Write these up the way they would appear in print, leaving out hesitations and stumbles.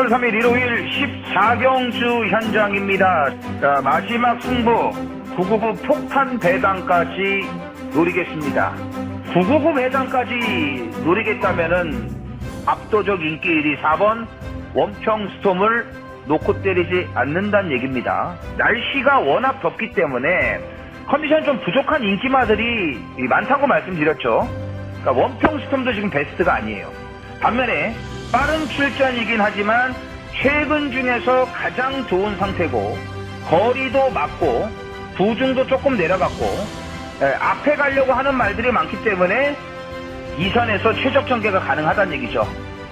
10월 3일 일요일 14경주 현장입니다. 자, 마지막 승부 999 폭탄 배당까지 노리겠습니다. 999 배당까지 노리겠다면은 압도적 인기 1위 4번 원평스톰을 놓고 때리지 않는다는 얘기입니다. 날씨가 워낙 덥기 때문에 컨디션 좀 부족한 인기마들이 많다고 말씀드렸죠. 그러니까 원평스톰도 지금 베스트가 아니에요. 반면에 빠른 출전이긴 하지만 최근 중에서 가장 좋은 상태고 거리도 맞고 부중도 조금 내려갔고 앞에 가려고 하는 말들이 많기 때문에 2선에서 최적 전개가 가능하다는 얘기죠.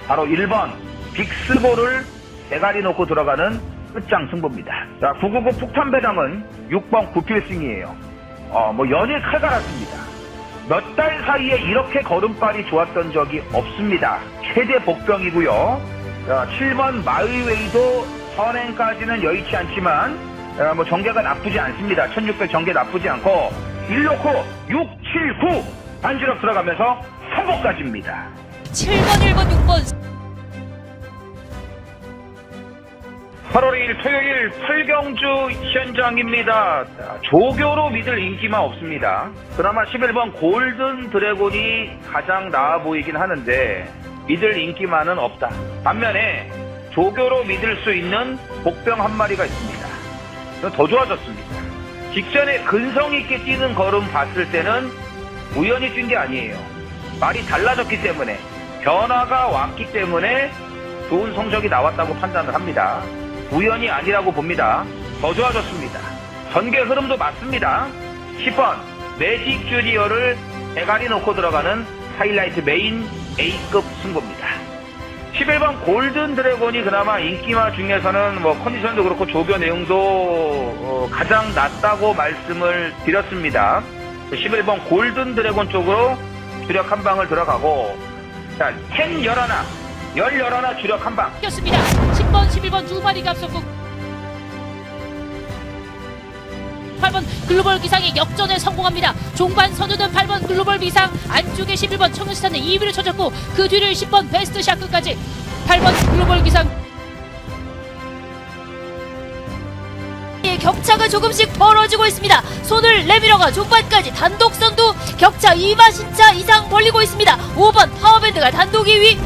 바로 1번 빅스볼을 대가리 놓고 들어가는 끝장 승부입니다. 자, 999 폭탄 배당은 6번 구필승이에요. 연일 칼 갈았습니다. 몇 달 사이에 이렇게 걸음발이 좋았던 적이 없습니다. 최대 복병이고요. 7번 마의웨이도 선행까지는 여의치 않지만 전개가 나쁘지 않습니다. 1600 전개 나쁘지 않고 1놓고 6, 7, 9 반지력 들어가면서 선보까지입니다. 7번, 1번, 6번 8월 2일 토요일 팔경주 현장입니다. 조교로 믿을 인기만 없습니다. 그나마 11번 골든 드래곤이 가장 나아 보이긴 하는데 믿을 인기만은 없다. 반면에 조교로 믿을 수 있는 복병 한 마리가 있습니다. 더 좋아졌습니다. 직전에 근성 있게 뛰는 걸음 봤을 때는 우연히 뛴 게 아니에요. 말이 달라졌기 때문에 변화가 왔기 때문에 좋은 성적이 나왔다고 판단을 합니다. 우연이 아니라고 봅니다. 더 좋아졌습니다. 전개 흐름도 맞습니다. 10번 매직 주니어를 대가리 놓고 들어가는 하이라이트 메인 A급 승부입니다. 11번 골든 드래곤이 그나마 인기마 중에서는 컨디션도 그렇고 조교 내용도 가장 낫다고 말씀을 드렸습니다. 11번 골든 드래곤 쪽으로 주력 한 방을 들어가고, 자, 10, 11 주력 한 방. 꼈습니다. 10번, 11번 두 마리가 앞섰고 8번 글로벌 기상이 역전에 성공합니다. 종반 선두는 8번 글로벌 기상, 안쪽에 11번 청년스타는 2위를 쳐졌고 그 뒤를 10번 베스트 샤크까지 8번 글로벌 기상 격차가 조금씩 벌어지고 있습니다. 손을 내밀어가 종반까지 단독 선두 격차 2마신차 이상 벌리고 있습니다. 5번 파워밴드가 단독 2위.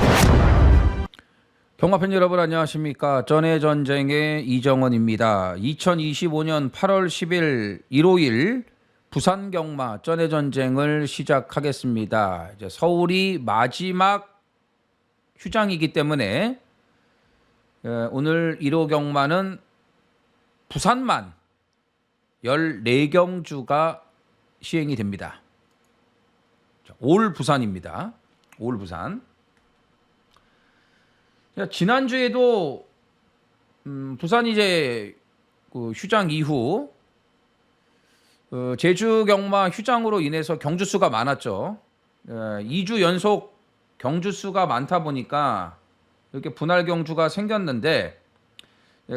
경마팬 여러분 안녕하십니까. 전의 전쟁의 이정원입니다. 2025년 8월 10일 일요일 부산 경마 전의 전쟁을 시작하겠습니다. 이제 서울이 마지막 휴장이기 때문에 오늘 1호 경마는 부산만 14경주가 시행이 됩니다. 올 부산입니다. 올 부산. 지난주에도 부산이 이제 그 휴장 이후 제주 경마 휴장으로 인해서 경주 수가 많았죠. 2주 연속 경주 수가 많다 보니까 이렇게 분할 경주가 생겼는데,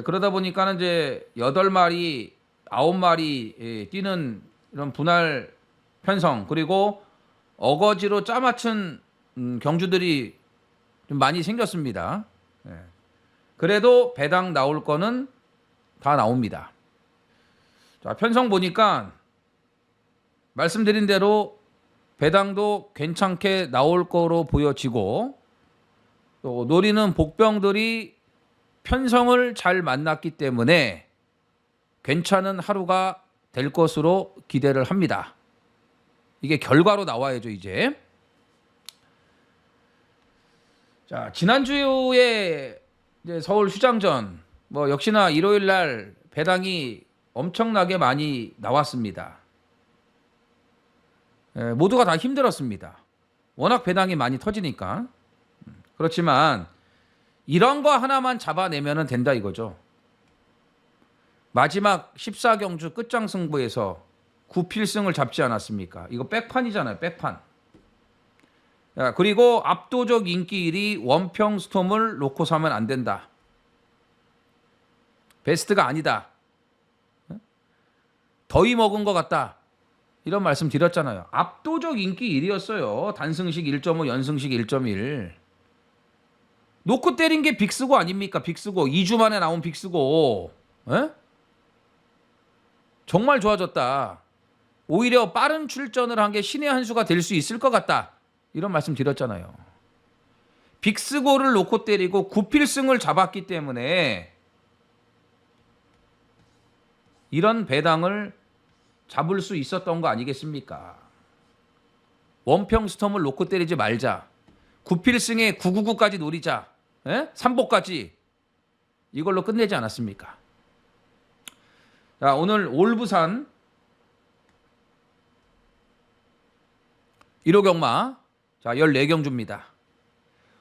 그러다 보니까는 이제 8마리, 9마리 뛰는 이런 분할 편성, 그리고 어거지로 짜맞춘 경주들이 좀 많이 생겼습니다. 그래도 배당 나올 거는 다 나옵니다. 자, 편성 보니까 말씀드린 대로 배당도 괜찮게 나올 거로 보여지고, 또 노리는 복병들이 편성을 잘 만났기 때문에 괜찮은 하루가 될 것으로 기대를 합니다. 이게 결과로 나와야죠, 이제. 자, 지난주에 이제 서울 휴장전 역시나 일요일 날 배당이 엄청나게 많이 나왔습니다. 모두가 다 힘들었습니다. 워낙 배당이 많이 터지니까. 그렇지만 이런 거 하나만 잡아내면 된다 이거죠. 마지막 14경주 끝장 승부에서 9필승을 잡지 않았습니까? 이거 백판이잖아요, 백판. 그리고 압도적 인기 1위 원평스톰을 놓고 사면 안 된다. 베스트가 아니다. 더위 먹은 것 같다. 이런 말씀 드렸잖아요. 압도적 인기 1위였어요. 단승식 1.5, 연승식 1.1. 놓고 때린 게 빅스고 아닙니까? 빅스고 2주 만에 나온 빅스고. 에? 정말 좋아졌다. 오히려 빠른 출전을 한 게 신의 한 수가 될 수 있을 것 같다. 이런 말씀 드렸잖아요. 빅스고를 놓고 때리고 9필승을 잡았기 때문에 이런 배당을 잡을 수 있었던 거 아니겠습니까? 원평 스톰을 놓고 때리지 말자. 9필승에 999까지 노리자. 에? 3복까지. 이걸로 끝내지 않았습니까? 자, 오늘 올부산 1호 경마 자 14경주입니다.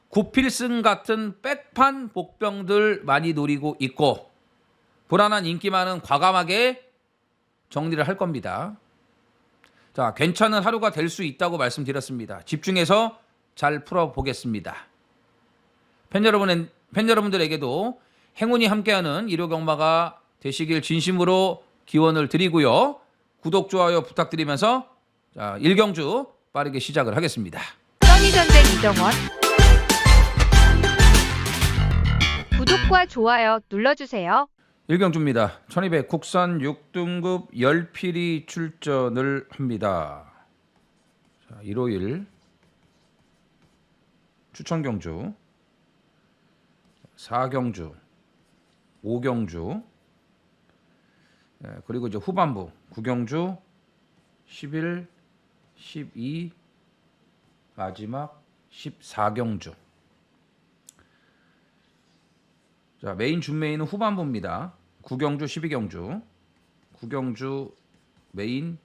9필승 같은 백판 복병들 많이 노리고 있고 불안한 인기만은 과감하게 정리를 할 겁니다. 자, 괜찮은 하루가 될 수 있다고 말씀드렸습니다. 집중해서 잘 풀어보겠습니다. 팬 여러분들에게도 행운이 함께하는 1호 경마가 되시길 진심으로 기원을 드리고요. 구독, 좋아요 부탁드리면서 자, 1경주 빠르게 시작을 하겠습니다. 써니전쟁 이정원 구독과 좋아요 눌러주세요. 1경주입니다. 1200 국산 6등급 10필이 출전을 합니다. 자, 일요일 추천경주 4경주 5경주 그리고 이제 후반부 9경주 11 12 마지막 14경주. 자, 메인 준메인은 후반부입니다. 9경주 12경주 9경주 메인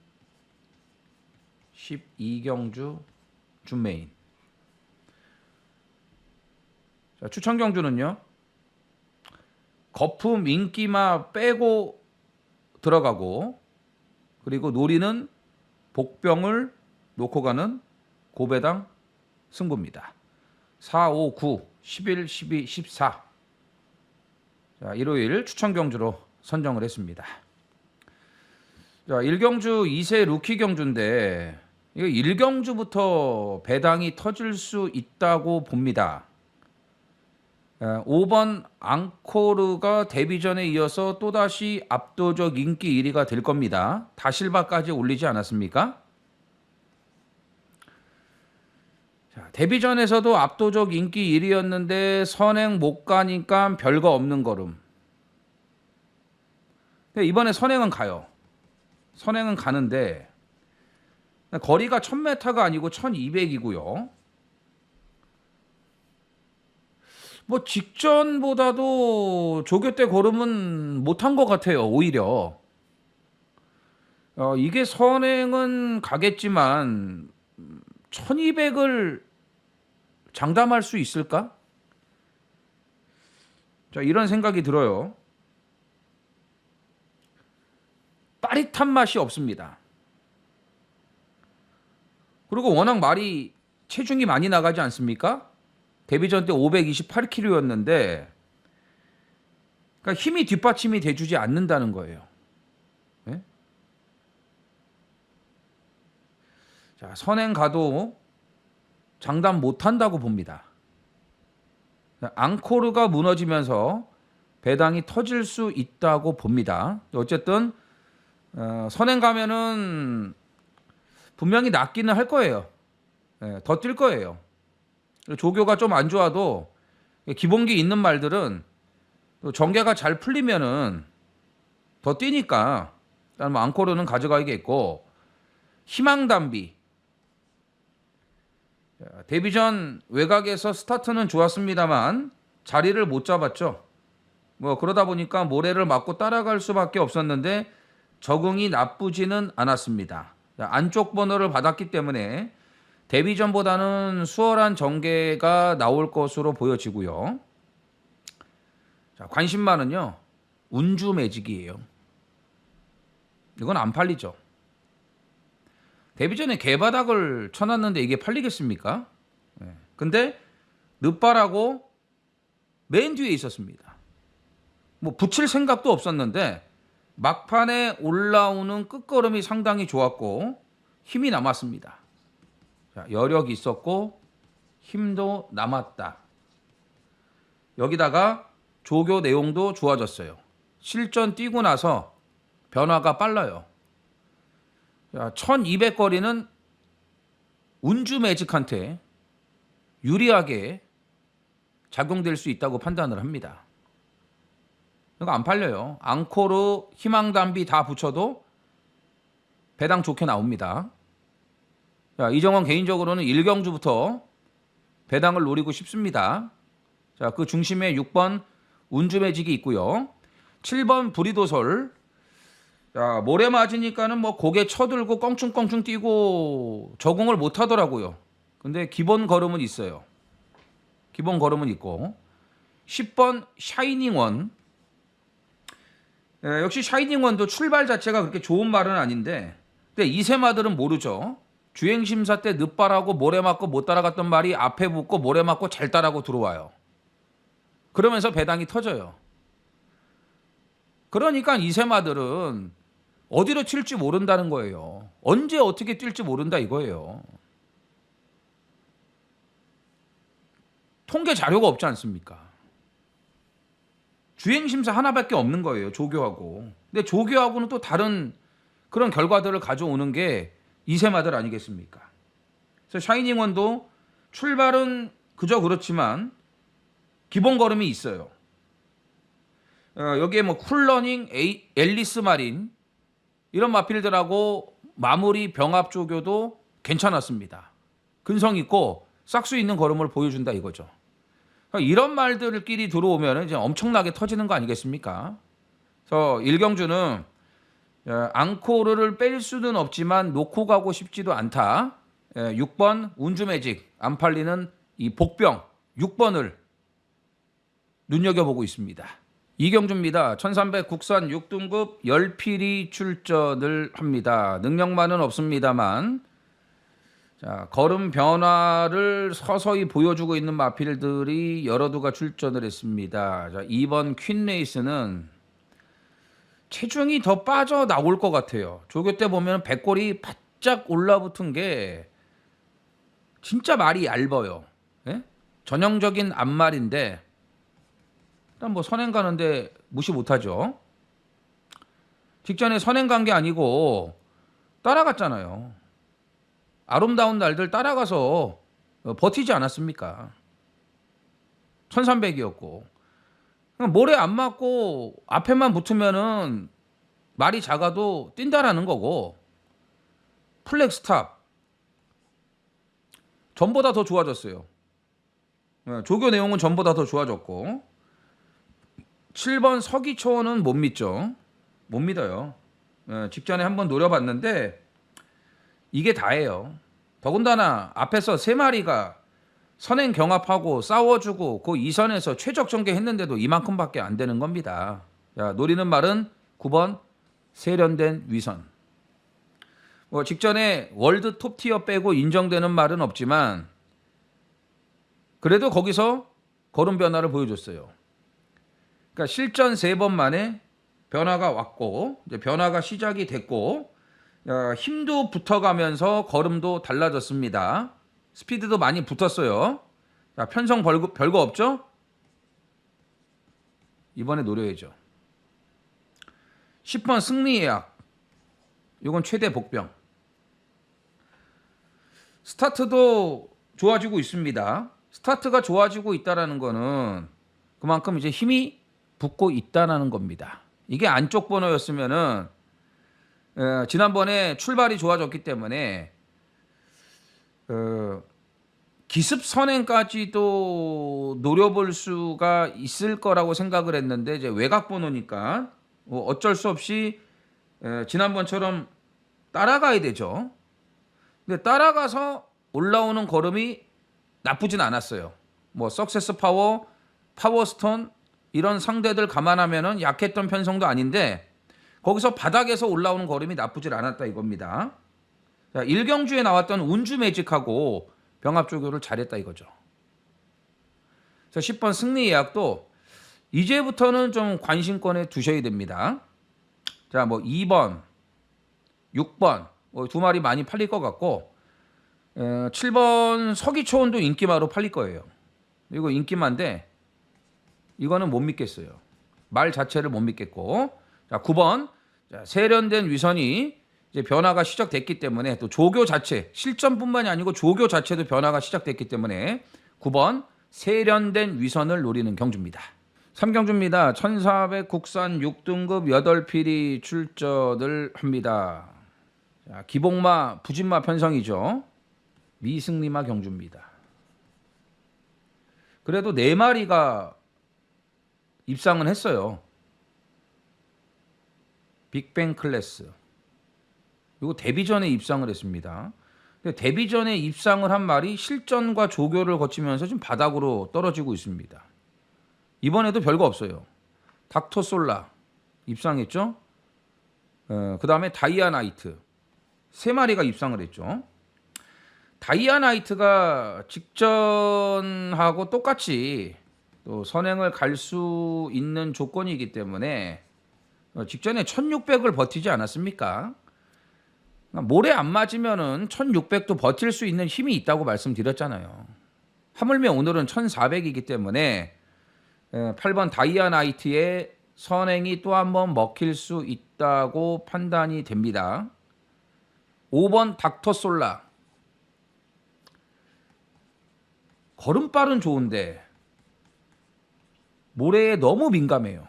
12경주 준메인. 자, 추천경주는요 거품 인기마 빼고 들어가고 그리고 노리는 복병을 놓고 가는 고배당 승부입니다. 4, 5, 9, 11, 12, 14. 자, 일요일 추천경주로 선정을 했습니다. 자, 1경주 2세 루키 경주인데 이거 1경주부터 배당이 터질 수 있다고 봅니다. 5번 앙코르가 데뷔전에 이어서 또다시 압도적 인기 1위가 될 겁니다. 다실바까지 올리지 않았습니까? 자, 데뷔전에서도 압도적 인기 1위였는데 선행 못 가니까 별거 없는 걸음. 근데 이번에 선행은 가요. 선행은 가는데 거리가 1000m가 아니고 1200이고요. 뭐 직전보다도 조교 때 걸음은 못한 것 같아요. 오히려 이게 선행은 가겠지만 1200을 장담할 수 있을까? 자, 이런 생각이 들어요. 빠릿한 맛이 없습니다. 그리고 워낙 말이 체중이 많이 나가지 않습니까? 데뷔전 때 528kg였는데 그러니까 힘이 뒷받침이 돼주지 않는다는 거예요. 네? 자, 선행 가도 장담 못한다고 봅니다. 앙코르가 무너지면서 배당이 터질 수 있다고 봅니다. 어쨌든 선행 가면은 분명히 낫기는 할 거예요. 더 뛸 거예요. 조교가 좀 안 좋아도 기본기 있는 말들은 또 전개가 잘 풀리면은 더 뛰니까 일단 뭐 앙코르는 가져가야겠고 희망담비 데뷔전 외곽에서 스타트는 좋았습니다만 자리를 못 잡았죠. 뭐 그러다 보니까 모래를 맞고 따라갈 수밖에 없었는데 적응이 나쁘지는 않았습니다. 안쪽 번호를 받았기 때문에 데뷔전보다는 수월한 전개가 나올 것으로 보여지고요. 자, 관심만은요. 운주 매직이에요. 이건 안 팔리죠. 데뷔전에 개바닥을 쳐놨는데 이게 팔리겠습니까? 근데 늦바라고 맨 뒤에 있었습니다. 뭐 붙일 생각도 없었는데 막판에 올라오는 끝걸음이 상당히 좋았고 힘이 남았습니다. 자, 여력이 있었고 힘도 남았다. 여기다가 조교 내용도 좋아졌어요. 실전 뛰고 나서 변화가 빨라요. 1200거리는 운주 매직한테 유리하게 작용될 수 있다고 판단을 합니다. 그러니까 안 팔려요. 앙코르, 희망담비 다 붙여도 배당 좋게 나옵니다. 자, 이정원 개인적으로는 1경주부터 배당을 노리고 싶습니다. 자, 그 중심에 6번 운주 매직이 있고요. 7번 부리도설. 자, 모래 맞으니까는 뭐 고개 쳐들고 껑충껑충 뛰고 적응을 못 하더라고요. 근데 기본 걸음은 있어요. 기본 걸음은 있고. 10번 샤이닝원. 역시 샤이닝원도 출발 자체가 그렇게 좋은 말은 아닌데, 근데 이세마들은 모르죠. 주행심사 때 늦발하고 모래 맞고 못 따라갔던 말이 앞에 붙고 모래 맞고 잘 따라고 들어와요. 그러면서 배당이 터져요. 그러니까 이세마들은 어디로 튈지 모른다는 거예요. 언제 어떻게 뛸지 모른다 이거예요. 통계 자료가 없지 않습니까? 주행심사 하나밖에 없는 거예요. 조교하고. 근데 조교하고는 또 다른 그런 결과들을 가져오는 게 이세마들 아니겠습니까? 그래서 샤이닝원도 출발은 그저 그렇지만 기본 걸음이 있어요. 여기에 뭐 쿨러닝, 앨리스 마린 이런 마필들하고 마무리 병합 조교도 괜찮았습니다. 근성 있고 싹수 있는 걸음을 보여준다 이거죠. 그러니까 이런 말들끼리 들어오면 이제 엄청나게 터지는 거 아니겠습니까? 그래서 일경주는 앙코르를 뺄 수는 없지만 놓고 가고 싶지도 않다. 6번 운주매직 안 팔리는 이 복병 6번을 눈여겨보고 있습니다. 이경주입니다. 1300 국산 6등급 10필이 출전을 합니다. 능력만은 없습니다만 자, 걸음 변화를 서서히 보여주고 있는 마필들이 여러 두가 출전을 했습니다. 자, 2번 퀸레이스는 체중이 더 빠져나올 것 같아요. 조교 때 보면 배꼽이 바짝 올라붙은 게 진짜 말이 얇아요. 예? 전형적인 앞말인데 일단 뭐 선행 가는데 무시 못하죠. 직전에 선행 간 게 아니고 따라갔잖아요. 아름다운 날들 따라가서 버티지 않았습니까? 1300이었고 모래 안 맞고 앞에만 붙으면은 말이 작아도 뛴다라는 거고 플렉 스탑 전보다 더 좋아졌어요. 조교 내용은 전보다 더 좋아졌고 7번 서기초원은 못 믿죠. 못 믿어요. 직전에 한번 노려봤는데 이게 다예요. 더군다나 앞에서 3마리가 선행 경합하고 싸워주고 그 2선에서 최적 전개했는데도 이만큼밖에 안 되는 겁니다. 자, 노리는 말은 9번 세련된 위선. 뭐 직전에 월드 톱티어 빼고 인정되는 말은 없지만 그래도 거기서 걸음 변화를 보여줬어요. 그러니까 실전 3번 만에 변화가 왔고 이제 변화가 시작이 됐고 힘도 붙어가면서 걸음도 달라졌습니다. 스피드도 많이 붙었어요. 자, 편성 별거 없죠? 이번에 노려야죠. 10번 승리예약. 이건 최대 복병. 스타트도 좋아지고 있습니다. 스타트가 좋아지고 있다는 거는 그만큼 이제 힘이 붙고 있다는 겁니다. 이게 안쪽 번호였으면은 지난번에 출발이 좋아졌기 때문에 기습 선행까지도 노려볼 수가 있을 거라고 생각을 했는데 이제 외곽 번호니까 어쩔 수 없이 지난번처럼 따라가야 되죠. 근데 따라가서 올라오는 걸음이 나쁘진 않았어요. 뭐 석세스 파워, 파워스톤 이런 상대들 감안하면은 약했던 편성도 아닌데 거기서 바닥에서 올라오는 걸음이 나쁘질 않았다 이겁니다. 자, 일경주에 나왔던 운주 매직하고 병합 조교를 잘했다 이거죠. 그래서 10번 승리 예약도 이제부터는 좀 관심권에 두셔야 됩니다. 자, 뭐 2번, 6번 두 마리 많이 팔릴 것 같고 7번 서기초원도 인기마로 팔릴 거예요. 이거 인기마인데 이거는 못 믿겠어요. 말 자체를 못 믿겠고. 자, 9번. 자, 세련된 위선이 이제 변화가 시작됐기 때문에 또 조교 자체, 실전뿐만이 아니고 조교 자체도 변화가 시작됐기 때문에 9번 세련된 위선을 노리는 경주입니다. 3경주입니다. 1400 국산 6등급 8필이 출전을 합니다. 자, 기복마, 부진마 편성이죠. 미승리마 경주입니다. 그래도 4마리가 입상은 했어요. 빅뱅 클래스. 이거 데뷔전에 입상을 했습니다. 데뷔전에 입상을 한 말이 실전과 조교를 거치면서 좀 바닥으로 떨어지고 있습니다. 이번에도 별거 없어요. 닥터솔라 입상했죠. 그 다음에 다이아나이트 3마리가 입상을 했죠. 다이아나이트가 직전하고 똑같이 또 선행을 갈 수 있는 조건이기 때문에 직전에 1600을 버티지 않았습니까? 모래 안 맞으면은 1600도 버틸 수 있는 힘이 있다고 말씀드렸잖아요. 하물며 오늘은 1400이기 때문에 8번 다이아나이트의 선행이 또 한 번 먹힐 수 있다고 판단이 됩니다. 5번 닥터솔라. 걸음발은 좋은데 모래에 너무 민감해요.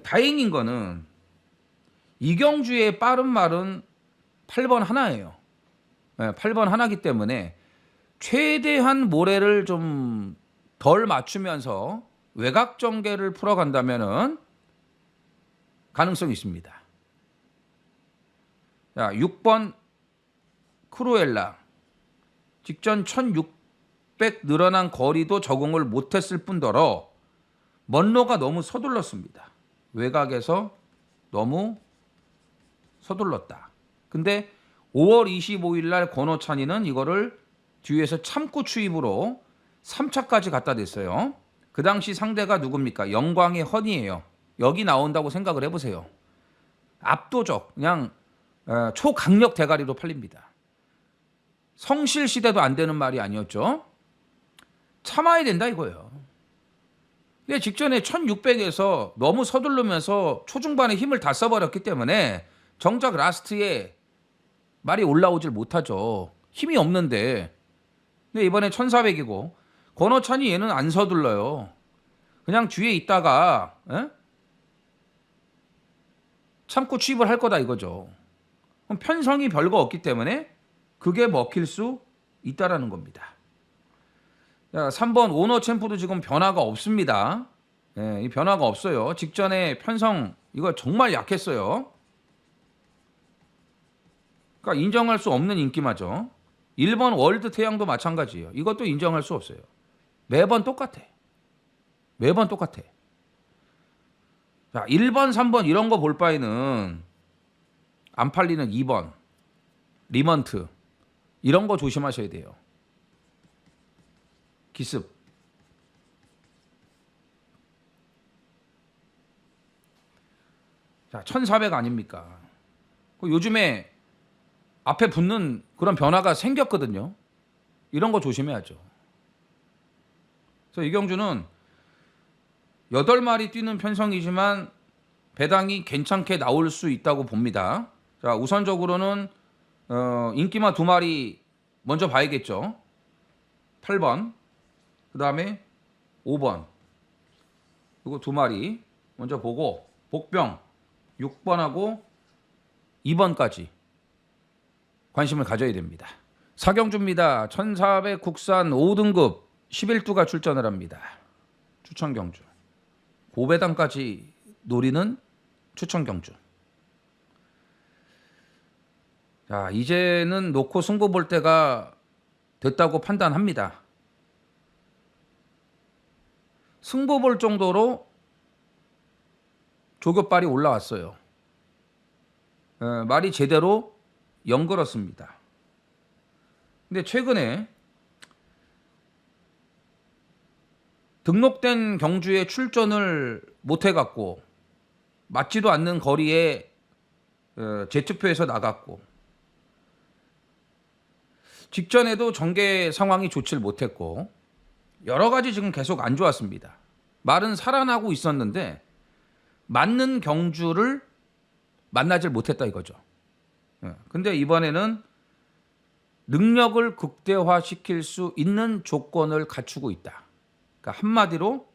다행인 거는 이경주의 빠른 말은 8번 하나예요. 8번 하나기 때문에 최대한 모래를 좀 덜 맞추면서 외곽 전개를 풀어간다면은 가능성이 있습니다. 자, 6번 크루엘라. 직전 1600 늘어난 거리도 적응을 못했을 뿐더러 먼로가 너무 서둘렀습니다. 외곽에서 너무 서둘렀다. 근데 5월 25일 날 권호찬이는 이거를 뒤에서 참고 추입으로 3차까지 갖다 댔어요. 그 당시 상대가 누굽니까? 영광의 헌이에요. 여기 나온다고 생각을 해보세요. 압도적, 그냥 초강력 대가리로 팔립니다. 성실시대도 안 되는 말이 아니었죠. 참아야 된다 이거예요. 근데 직전에 1600에서 너무 서두르면서 초중반에 힘을 다 써버렸기 때문에 정작 라스트에 말이 올라오질 못하죠. 힘이 없는데. 근데 이번에 1400이고 권호찬이 얘는 안 서둘러요. 그냥 뒤에 있다가 참고 취입을 할 거다 이거죠. 그럼 편성이 별거 없기 때문에 그게 먹힐 수 있다라는 겁니다. 자, 3번 오너 챔프도 지금 변화가 없습니다. 이 변화가 없어요. 직전에 편성 이거 정말 약했어요. 그러니까 인정할 수 없는 인기마죠. 1번 월드 태양도 마찬가지예요. 이것도 인정할 수 없어요. 매번 똑같아. 매번 똑같아. 자, 1번, 3번 이런 거 볼 바에는 안 팔리는 2번 리먼트 이런 거 조심하셔야 돼요. 기습. 자, 1400 아닙니까? 요즘에 앞에 붙는 그런 변화가 생겼거든요. 이런 거 조심해야죠. 그래서 이경주는 8마리 뛰는 편성이지만 배당이 괜찮게 나올 수 있다고 봅니다. 자, 우선적으로는 인기마 2마리 먼저 봐야겠죠. 8번, 그 다음에 5번, 이거 2마리 먼저 보고 복병 6번하고 2번까지 관심을 가져야 됩니다. 사경주입니다. 1400 국산 5등급 11두가 출전을 합니다. 추천경주. 고배당까지 노리는 추천경주. 자, 이제는 놓고 승부 볼 때가 됐다고 판단합니다. 승부 볼 정도로 조교빨이 올라왔어요. 말이 제대로 연걸었습니다. 근데 최근에 등록된 경주에 출전을 못해갖고 맞지도 않는 거리에 제투표에서 나갔고 직전에도 전개 상황이 좋질 못했고 여러 가지 지금 계속 안 좋았습니다. 말은 살아나고 있었는데 맞는 경주를 만나질 못했다 이거죠. 근데 이번에는 능력을 극대화시킬 수 있는 조건을 갖추고 있다. 그러니까 한마디로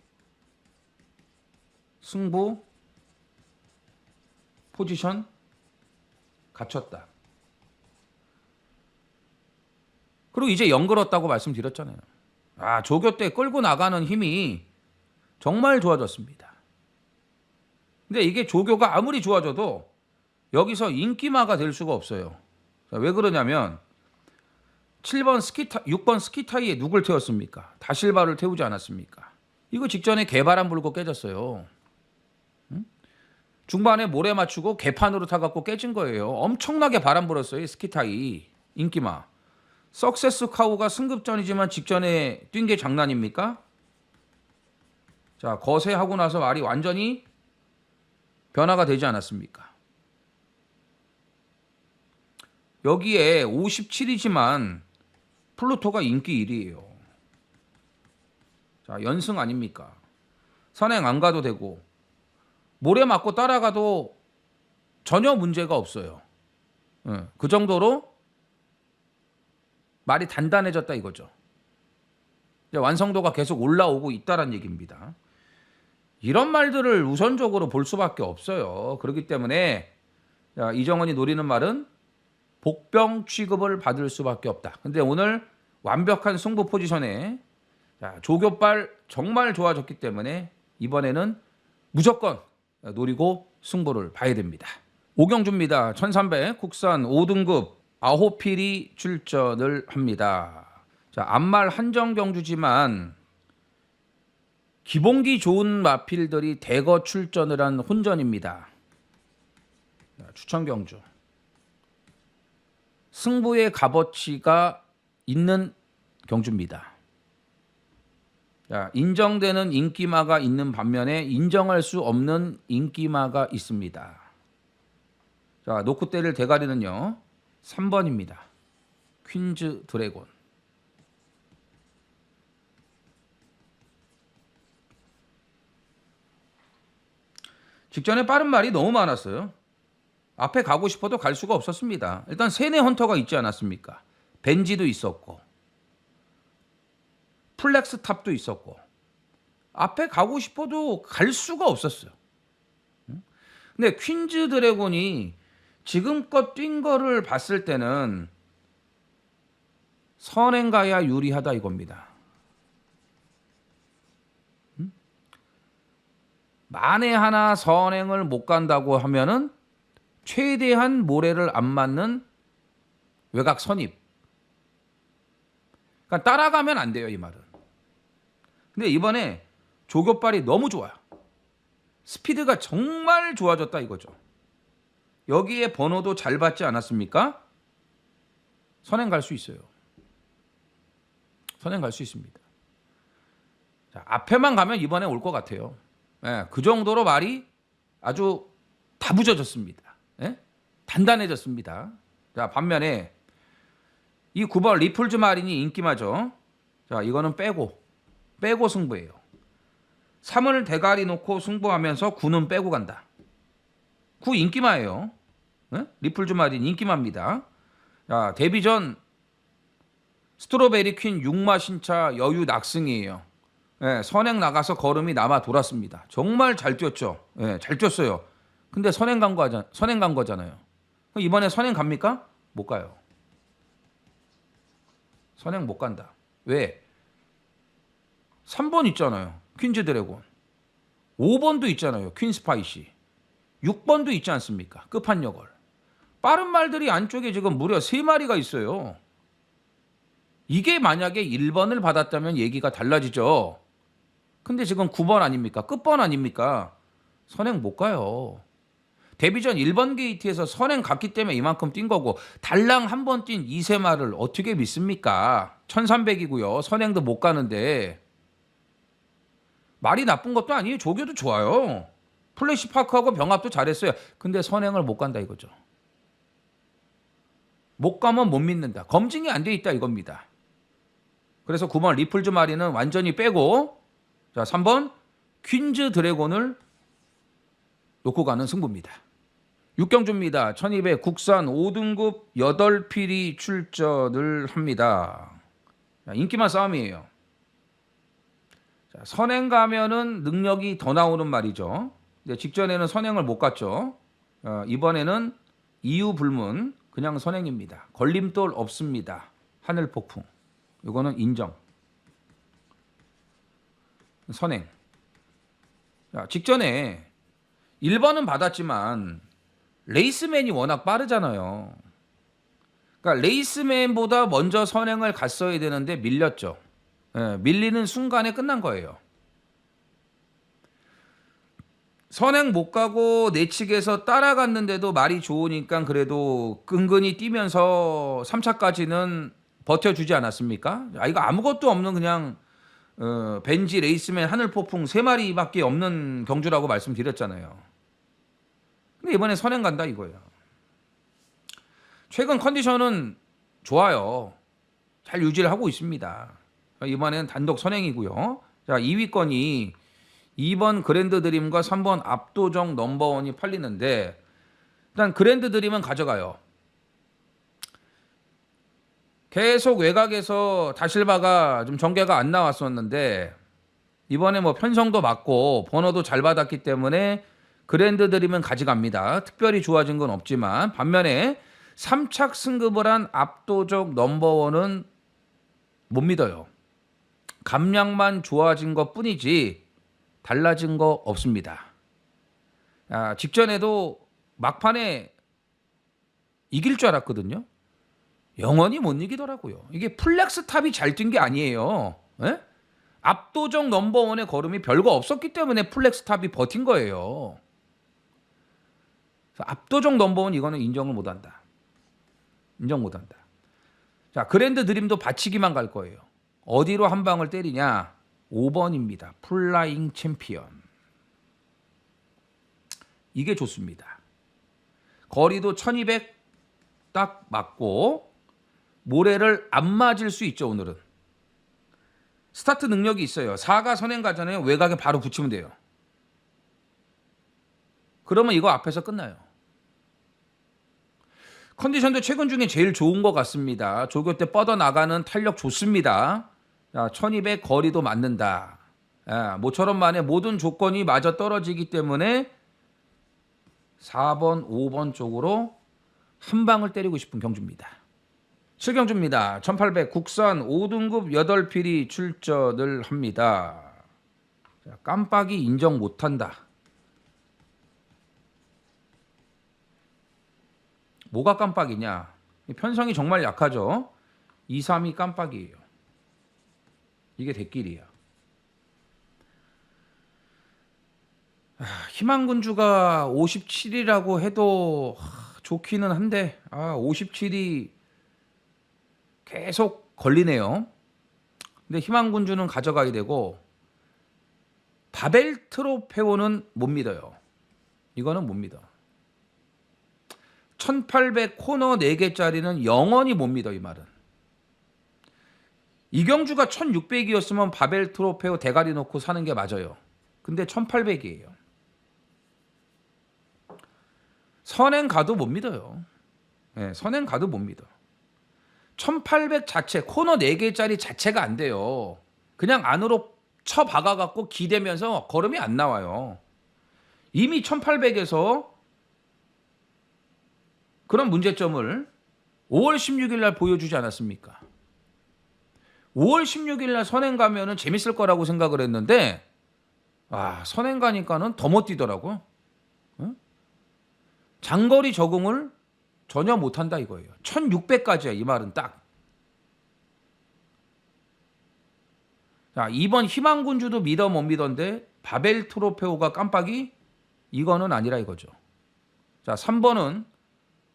승부 포지션 갖췄다. 그리고 이제 연걸었다고 말씀드렸잖아요. 조교 때 끌고 나가는 힘이 정말 좋아졌습니다. 근데 이게 조교가 아무리 좋아져도 여기서 인기마가 될 수가 없어요. 왜 그러냐면 6번 스키타이에 누굴 태웠습니까? 다실바를 태우지 않았습니까? 이거 직전에 개바람 불고 깨졌어요. 중반에 모래 맞추고 개판으로 타갖고 깨진 거예요. 엄청나게 바람 불었어요. 스키타이 인기마. 석세스 카우가 승급전이지만 직전에 뛴 게 장난입니까? 자, 거세하고 나서 말이 완전히 변화가 되지 않았습니까? 여기에 57이지만 플루토가 인기 1위예요. 자, 연승 아닙니까? 선행 안 가도 되고 모래 맞고 따라가도 전혀 문제가 없어요. 그 정도로 말이 단단해졌다 이거죠. 완성도가 계속 올라오고 있다는 얘기입니다. 이런 말들을 우선적으로 볼 수밖에 없어요. 그렇기 때문에 이정원이 노리는 말은 복병 취급을 받을 수밖에 없다. 근데 오늘 완벽한 승부 포지션에 조교빨 정말 좋아졌기 때문에 이번에는 무조건 노리고 승부를 봐야 됩니다. 오경주입니다. 1300 국산 5등급 9필이 출전을 합니다. 자, 앞말 한정 경주지만 기본기 좋은 마필들이 대거 출전을 한 혼전입니다. 추천 경주. 승부의 값어치가 있는 경주입니다. 자, 인정되는 인기마가 있는 반면에 인정할 수 없는 인기마가 있습니다. 자, 노크 때릴 대가리는요. 3번입니다. 퀸즈 드래곤. 직전에 빠른 말이 너무 많았어요. 앞에 가고 싶어도 갈 수가 없었습니다. 일단 세네 헌터가 있지 않았습니까? 벤지도 있었고 플렉스 탑도 있었고 앞에 가고 싶어도 갈 수가 없었어요. 근데 퀸즈 드래곤이 지금껏 뛴 거를 봤을 때는 선행가야 유리하다 이겁니다. 만에 하나 선행을 못 간다고 하면은 최대한 모래를 안 맞는 외곽 선입. 그러니까 따라가면 안 돼요, 이 말은. 근데 이번에 조교빨이 너무 좋아요. 스피드가 정말 좋아졌다 이거죠. 여기에 번호도 잘 받지 않았습니까? 선행 갈 수 있어요. 선행 갈 수 있습니다. 자, 앞에만 가면 이번에 올 것 같아요. 그 정도로 말이 아주 다부져졌습니다. 단단해졌습니다. 자, 반면에 이 9번 리플즈 마린이 인기마죠. 자, 이거는 빼고 승부예요. 3을 대가리 놓고 승부하면서 9는 빼고 간다. 9 인기마예요. 리플즈 마린 인기마입니다. 자, 데뷔 전 스트로베리 퀸 6마 신차 여유 낙승이에요. 선행 나가서 걸음이 남아 돌았습니다. 정말 잘 뛰었죠. 잘 뛰었어요. 근데 선행 간 거잖아요. 이번에 선행 갑니까? 못 가요. 선행 못 간다. 왜? 3번 있잖아요. 퀸즈 드래곤. 5번도 있잖아요. 퀸 스파이시. 6번도 있지 않습니까? 끝판여걸. 빠른 말들이 안쪽에 지금 무려 3마리가 있어요. 이게 만약에 1번을 받았다면 얘기가 달라지죠. 근데 지금 9번 아닙니까? 끝번 아닙니까? 선행 못 가요. 데뷔 전 1번 게이트에서 선행 갔기 때문에 이만큼 뛴 거고 달랑 한 번 뛴 이세마를 어떻게 믿습니까? 1300이고요. 선행도 못 가는데 말이 나쁜 것도 아니에요. 조교도 좋아요. 플래시 파크하고 병합도 잘했어요. 근데 선행을 못 간다 이거죠. 못 가면 못 믿는다. 검증이 안 돼 있다 이겁니다. 그래서 9번 리플즈 마리는 완전히 빼고 자 3번 퀸즈 드래곤을 놓고 가는 승부입니다. 6경주입니다. 1200 국산 5등급 8필이 출전을 합니다. 자, 인기만 싸움이에요. 자, 선행 가면은 능력이 더 나오는 말이죠. 근데 직전에는 선행을 못 갔죠. 이번에는 이유 불문 그냥 선행입니다. 걸림돌 없습니다. 하늘 폭풍. 이거는 인정. 선행. 자, 직전에 1번은 받았지만 레이스맨이 워낙 빠르잖아요. 그러니까 레이스맨보다 먼저 선행을 갔어야 되는데 밀렸죠. 예, 밀리는 순간에 끝난 거예요. 선행 못 가고 내측에서 따라갔는데도 말이 좋으니까 그래도 끈끈이 뛰면서 3차까지는 버텨주지 않았습니까? 이거 아무것도 없는 그냥 벤지, 레이스맨, 하늘폭풍 3마리밖에 없는 경주라고 말씀드렸잖아요. 근데 이번에 선행 간다 이거예요. 최근 컨디션은 좋아요. 잘 유지를 하고 있습니다. 이번에는 단독 선행이고요. 자, 2위권이 2번 그랜드 드림과 3번 압도적 넘버원이 팔리는데 일단 그랜드 드림은 가져가요. 계속 외곽에서 다실바가 좀 전개가 안 나왔었는데 이번에 뭐 편성도 맞고 번호도 잘 받았기 때문에 그랜드 드림은 가져갑니다. 특별히 좋아진 건 없지만 반면에 3착 승급을 한 압도적 넘버원은 못 믿어요. 감량만 좋아진 것 뿐이지 달라진 거 없습니다. 직전에도 막판에 이길 줄 알았거든요. 영원히 못 이기더라고요. 이게 플렉스 탑이 잘 뛴 게 아니에요. 에? 압도적 넘버원의 걸음이 별거 없었기 때문에 플렉스 탑이 버틴 거예요. 압도적 넘버원 이거는 인정을 못한다. 인정 못한다. 자, 그랜드 드림도 받치기만 갈 거예요. 어디로 한 방을 때리냐? 5번입니다. 플라잉 챔피언. 이게 좋습니다. 거리도 1200 딱 맞고 모래를 안 맞을 수 있죠. 오늘은. 스타트 능력이 있어요. 4가 선행 가잖아요. 외곽에 바로 붙이면 돼요. 그러면 이거 앞에서 끝나요. 컨디션도 최근 중에 제일 좋은 것 같습니다. 조교 때 뻗어나가는 탄력 좋습니다. 1200 거리도 맞는다. 모처럼 만에 모든 조건이 맞아 떨어지기 때문에 4번, 5번 쪽으로 한 방을 때리고 싶은 경주입니다. 7경주입니다. 1800 국산 5등급 8필이 출전을 합니다. 자, 깜빡이 인정 못한다. 뭐가 깜빡이냐? 편성이 정말 약하죠. 2, 3이 깜빡이에요. 이게 대길이야. 희망군주가 57이라고 해도 좋기는 한데 57이 계속 걸리네요. 근데 희망군주는 가져가야 되고 바벨 트로페오는 못 믿어요. 이거는 못 믿어. 1800 코너 4개짜리는 영원히 못 믿어. 이 말은. 이경주가 1600이었으면 바벨 트로페오 대가리 놓고 사는 게 맞아요. 근데 1800이에요. 선행 가도 못 믿어요. 네, 선행 가도 못 믿어. 1800 자체 코너 4개짜리 자체가 안 돼요. 그냥 안으로 쳐 박아갖고 기대면서 걸음이 안 나와요. 이미 1800에서 그런 문제점을 5월 16일 날 보여주지 않았습니까? 5월 16일 날 선행 가면은 재밌을 거라고 생각을 했는데 선행 가니까는 더 못 뛰더라고. 응? 장거리 적응을 전혀 못한다 이거예요. 1600까지야 이 말은 딱. 자, 2번 희망군주도 믿어 못 믿던데 바벨 트로페오가 깜빡이 이거는 아니라 이거죠. 자, 3번은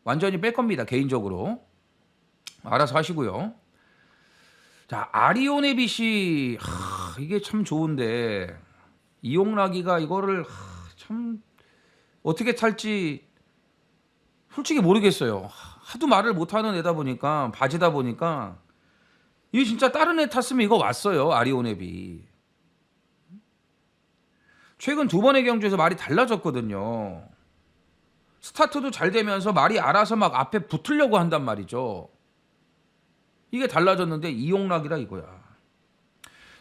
완전히 뺄 겁니다. 개인적으로. 알아서 하시고요. 자, 아리오네 빛이 이게 참 좋은데 이용락이가 이거를 참 어떻게 탈지 솔직히 모르겠어요. 하도 말을 못하는 애다 보니까 바지다 보니까 이게 진짜 다른 애 탔으면 이거 왔어요. 아리오넵이. 최근 두 번의 경주에서 말이 달라졌거든요. 스타트도 잘 되면서 말이 알아서 막 앞에 붙으려고 한단 말이죠. 이게 달라졌는데 이용락이라 이거야.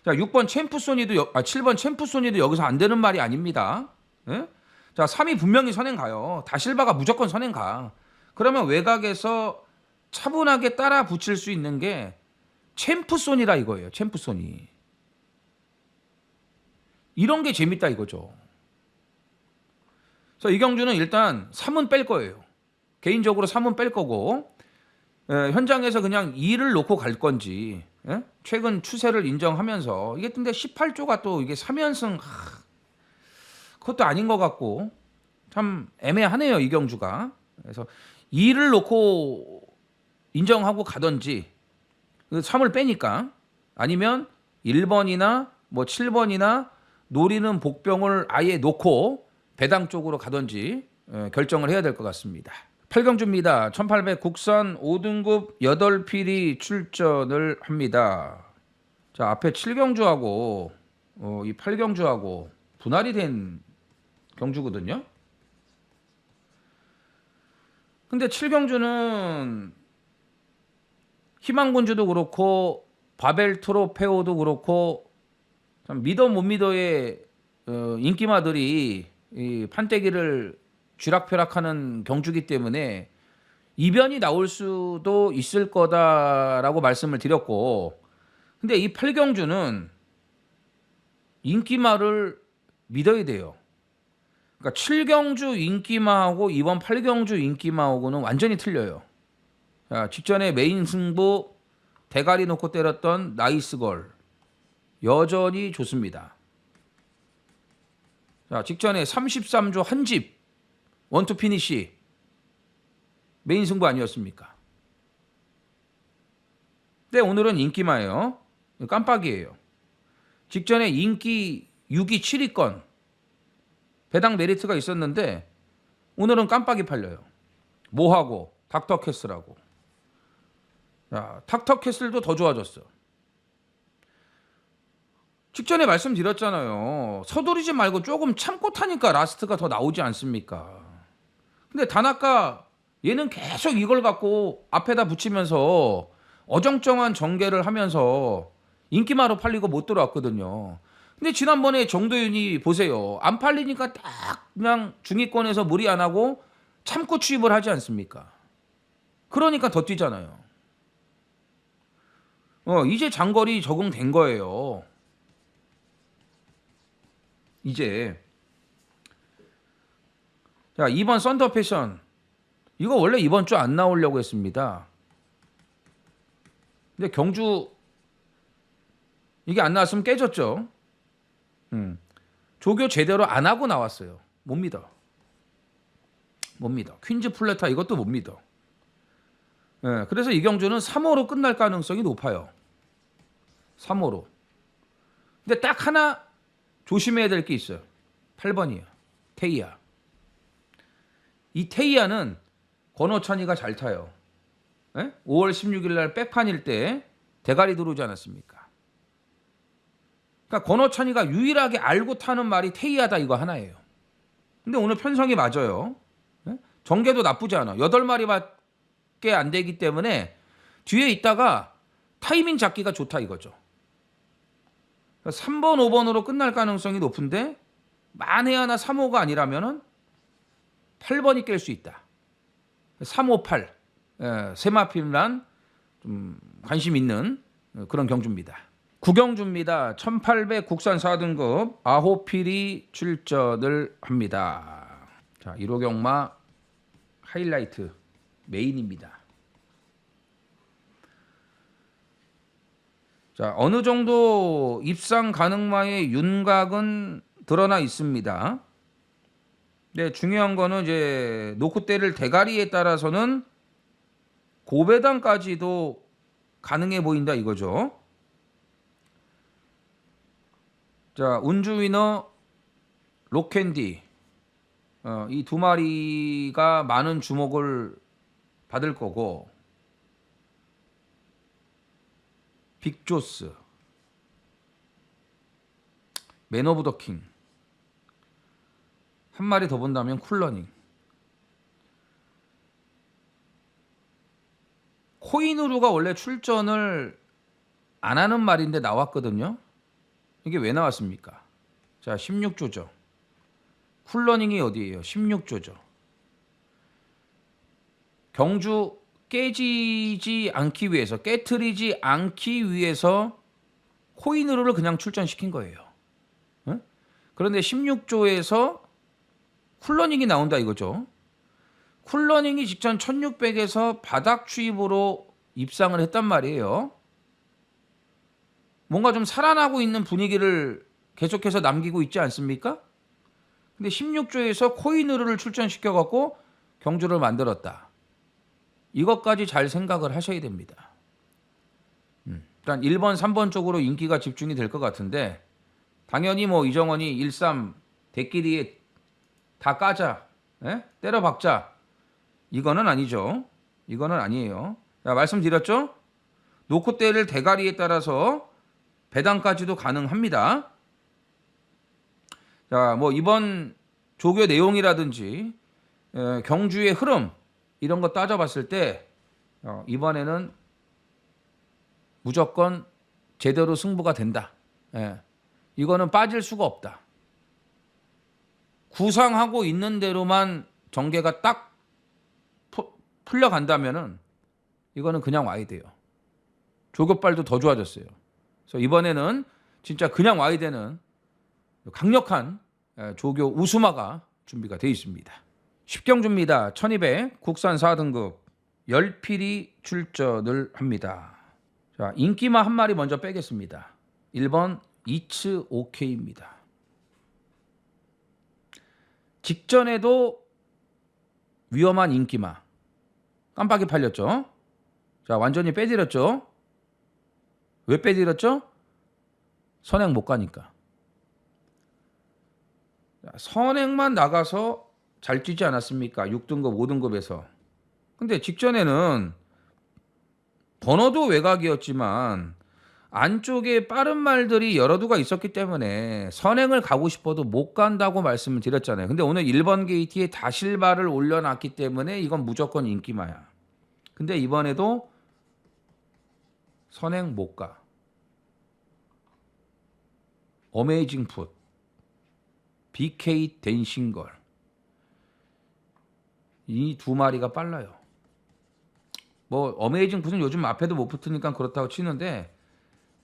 자, 6번 챔프소니도 7번 챔프소니도 여기서 안 되는 말이 아닙니다. 예? 자, 3위 분명히 선행 가요. 다실바가 무조건 선행 가. 그러면 외곽에서 차분하게 따라 붙일 수 있는 게 챔프소니라 이거예요. 챔프소니. 이런 게 재밌다 이거죠. 그래서 이 경주는 일단 3은 뺄 거예요. 개인적으로 3은 뺄 거고 현장에서 그냥 2를 놓고 갈 건지 최근 추세를 인정하면서 이게 근데 18조가 또 이게 3연승 그것도 아닌 것 같고 참 애매하네요 이 경주가. 그래서 2를 놓고 인정하고 가든지 3을 빼니까 아니면 1번이나 뭐 7번이나 노리는 복병을 아예 놓고 배당 쪽으로 가든지 결정을 해야 될 것 같습니다. 8경주입니다. 1800 국산 5등급 8필이 출전을 합니다. 자, 앞에 7경주하고 이 8경주하고 분할이 된 경주거든요. 근데 7경주는 희망군주도 그렇고 바벨 트로페오도 그렇고 참 믿어 못 믿어의 인기마들이 이 판때기를 쥐락펴락하는 경주기 때문에 이변이 나올 수도 있을 거다라고 말씀을 드렸고, 근데 이 8경주는 인기마를 믿어야 돼요. 그러니까 7경주 인기마하고 이번 8경주 인기마하고는 완전히 틀려요. 자, 직전에 메인 승부 대가리 놓고 때렸던 나이스걸 여전히 좋습니다. 자, 직전에 33조 한집 원투 피니시 메인 승부 아니었습니까? 근데 오늘은 인기마예요. 깜빡이에요. 직전에 인기 6위 7위권 배당 메리트가 있었는데 오늘은 깜빡이 팔려요. 뭐하고 닥터캐슬하고. 자, 닥터캐슬도 더 좋아졌어. 직전에 말씀드렸잖아요. 서두르지 말고 조금 참고 타니까 라스트가 더 나오지 않습니까? 근데 단아까 얘는 계속 이걸 갖고 앞에다 붙이면서 어정쩡한 전개를 하면서 인기마로 팔리고 못 들어왔거든요. 근데 지난번에 정도윤이 보세요. 안 팔리니까 딱 그냥 중위권에서 무리 안 하고 참고 취입을 하지 않습니까? 그러니까 더 뛰잖아요. 이제 장거리 적응된 거예요. 이제 자, 2번 썬더 패션 이거 원래 이번 주 안 나오려고 했습니다. 근데 경주 이게 안 나왔으면 깨졌죠. 조교 제대로 안 하고 나왔어요. 못 믿어. 못 믿어. 퀸즈 플래타 이것도 못 믿어. 그래서 이 경주는 3호로 끝날 가능성이 높아요. 3호로. 근데 딱 하나 조심해야 될 게 있어요. 8번이야. 테이야. 이 테이야는 권호찬이가 잘 타요. 5월 16일 날 백판일 때 대가리 들어오지 않았습니까? 그러니까 권호찬이가 유일하게 알고 타는 말이 테이야다 이거 하나예요. 근데 오늘 편성이 맞아요. 전개도 나쁘지 않아. 8마리밖에 안 되기 때문에 뒤에 있다가 타이밍 잡기가 좋다 이거죠. 3번, 5번으로 끝날 가능성이 높은데 만에 하나 3호가 아니라면은 8번이 깰 수 있다. 3, 5, 8 세마필란 좀 관심 있는 그런 경주입니다. 9경주입니다. 1800 국산 4등급 아호필이 출전을 합니다. 자, 1호 경마 하이라이트 메인입니다. 자, 어느 정도 입상 가능마의 윤곽은 드러나 있습니다. 네, 중요한 거는 이제 놓고 때릴 대가리에 따라서는 고배당까지도 가능해 보인다 이거죠. 자, 운주위너 록캔디 이 두 마리가 많은 주목을 받을 거고 빅조스, 맨 오브 더 킹. 한 마리 더 본다면 쿨러닝. 코이누루가 원래 출전을 안 하는 말인데 나왔거든요. 이게 왜 나왔습니까? 자, 16조죠. 쿨러닝이 어디예요? 16조죠. 경주 깨지지 않기 위해서, 깨트리지 않기 위해서 코이누루를 그냥 출전시킨 거예요. 응? 그런데 16조에서 쿨러닝이 나온다 이거죠. 쿨러닝이 직전 1600에서 바닥 추입으로 입상을 했단 말이에요. 뭔가 좀 살아나고 있는 분위기를 계속해서 남기고 있지 않습니까? 근데 16조에서 코이누루를 출전시켜갖고 경주를 만들었다. 이것까지 잘 생각을 하셔야 됩니다. 일단 1번, 3번 쪽으로 인기가 집중이 될 것 같은데 당연히 뭐 이정원이 1-3 대끼리에 다 까자, 때려 박자, 이거는 아니죠. 이거는 아니에요. 자, 말씀드렸죠? 노코대를 대가리에 따라서 배당까지도 가능합니다. 자, 뭐 이번 조교 내용이라든지 경주의 흐름 이런 거 따져봤을 때 이번에는 무조건 제대로 승부가 된다. 이거는 빠질 수가 없다. 구상하고 있는 대로만 전개가 딱 풀려간다면은 이거는 그냥 와야 돼요. 조교빨도 더 좋아졌어요. 그래서 이번에는 진짜 그냥 와야 되는 강력한 조교 우수마가 준비가 되어 있습니다. 10경주입니다. 1200 국산 4등급 10필이 출전을 합니다. 자, 인기마 한 마리 먼저 빼겠습니다. 1번 이츠 오케이입니다. 직전에도 위험한 인기마 깜빡이 팔렸죠. 자, 완전히 빼드렸죠. 왜 빼드렸죠? 선행 못 가니까. 자, 선행만 나가서 잘 뛰지 않았습니까? 6등급, 5등급에서. 근데 직전에는 번호도 외곽이었지만 안쪽에 빠른 말들이 여러 두가 있었기 때문에 선행을 가고 싶어도 못 간다고 말씀을 드렸잖아요. 근데 오늘 1번 게이트에 다실바를 올려놨기 때문에 이건 무조건 인기마야. 근데 이번에도 선행 못 가. 어메이징 풋, BK 댄싱걸, 이 두 마리가 빨라요. 뭐 어메이징 풋은 요즘 앞에도 못 붙으니까 그렇다고 치는데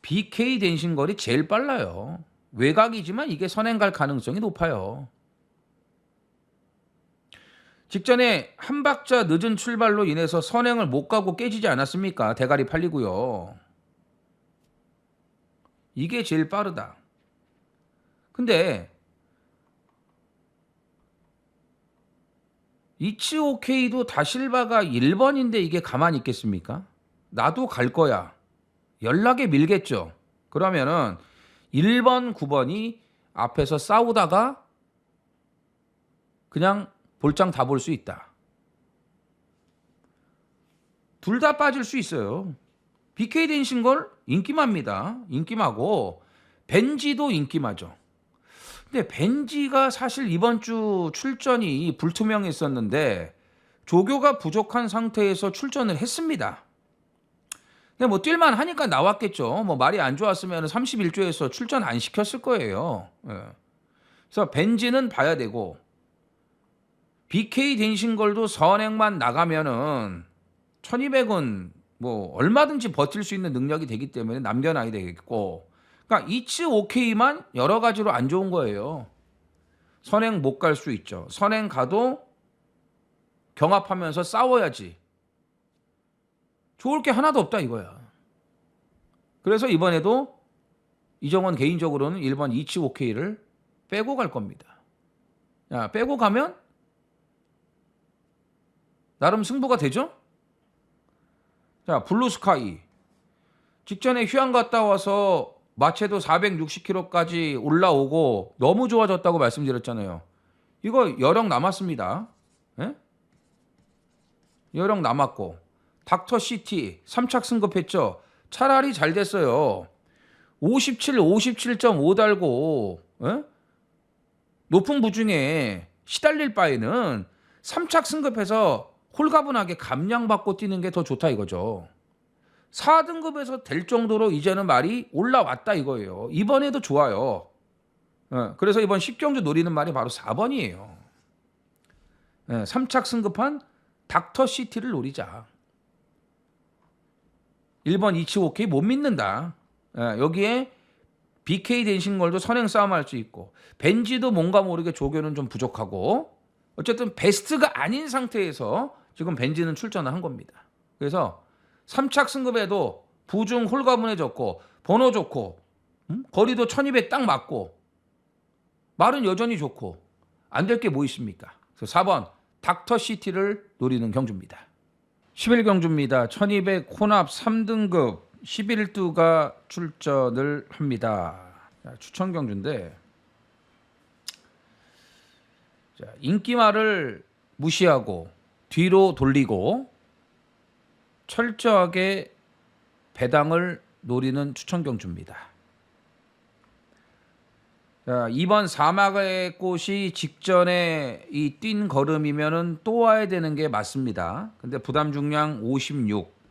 BK 댄싱걸이 제일 빨라요. 외곽이지만 이게 선행 갈 가능성이 높아요. 직전에 한 박자 늦은 출발로 인해서 선행을 못 가고 깨지지 않았습니까? 대가리 팔리고요. 이게 제일 빠르다. 근데 이츠 오케이도 다실바가 1번인데 이게 가만히 있겠습니까? 나도 갈 거야. 연락에 밀겠죠. 그러면은 1번, 9번이 앞에서 싸우다가 그냥 볼장 다 볼 수 있다. 둘 다 빠질 수 있어요. BK 댄싱걸 인기마입니다. 인기마고 벤지도 인기마죠. 근데 벤지가 사실 이번 주 출전이 불투명했었는데 조교가 부족한 상태에서 출전을 했습니다. 근데 뭐 뛸만 하니까 나왔겠죠. 뭐 말이 안 좋았으면 31조에서 출전 안 시켰을 거예요. 그래서 벤지는 봐야 되고 BK 댄싱걸도 선행만 나가면은 1200은 뭐 얼마든지 버틸 수 있는 능력이 되기 때문에 남겨놔야 되겠고, 그러니까 이츠 오케이만 여러 가지로 안 좋은 거예요. 선행 못 갈 수 있죠. 선행 가도 경합하면서 싸워야지. 좋을 게 하나도 없다 이거야. 그래서 이번에도 이정원 개인적으로는 1번 이츠 오케이를 빼고 갈 겁니다. 야, 빼고 가면 나름 승부가 되죠? 자, 블루스카이. 직전에 휴양 갔다 와서 마체도 460km까지 올라오고 너무 좋아졌다고 말씀드렸잖아요. 이거 여력 남았습니다. 예? 여력 남았고 닥터시티 3착 승급했죠. 차라리 잘 됐어요. 57.5 달고 높은 부중에 시달릴 바에는 3착 승급해서 홀가분하게 감량받고 뛰는 게 더 좋다 이거죠. 4등급에서 될 정도로 이제는 말이 올라왔다 이거예요. 이번에도 좋아요. 그래서 이번 10경주 노리는 말이 바로 4번이에요. 3착 승급한 닥터시티를 노리자. 1번 275K 못 믿는다. 여기에 BK 댄싱걸도 선행 싸움할 수 있고 벤지도 뭔가 모르게 조교는 좀 부족하고 어쨌든 베스트가 아닌 상태에서 지금 벤지는 출전을 한 겁니다. 그래서 3착 승급에도 부중 홀가분해졌고 번호 좋고 거리도 1200 딱 맞고 말은 여전히 좋고 안 될 게 뭐 있습니까? 그래서 4번 닥터시티를 노리는 경주입니다. 11경주입니다. 1200 혼합 3등급 11두가 출전을 합니다. 추천 경주인데 인기말을 무시하고 뒤로 돌리고 철저하게 배당을 노리는 추천 경주입니다. 자, 이번 사막의 꽃이 직전에 이 뛴 걸음이면은 또 와야 되는 게 맞습니다. 근데 부담 중량 56.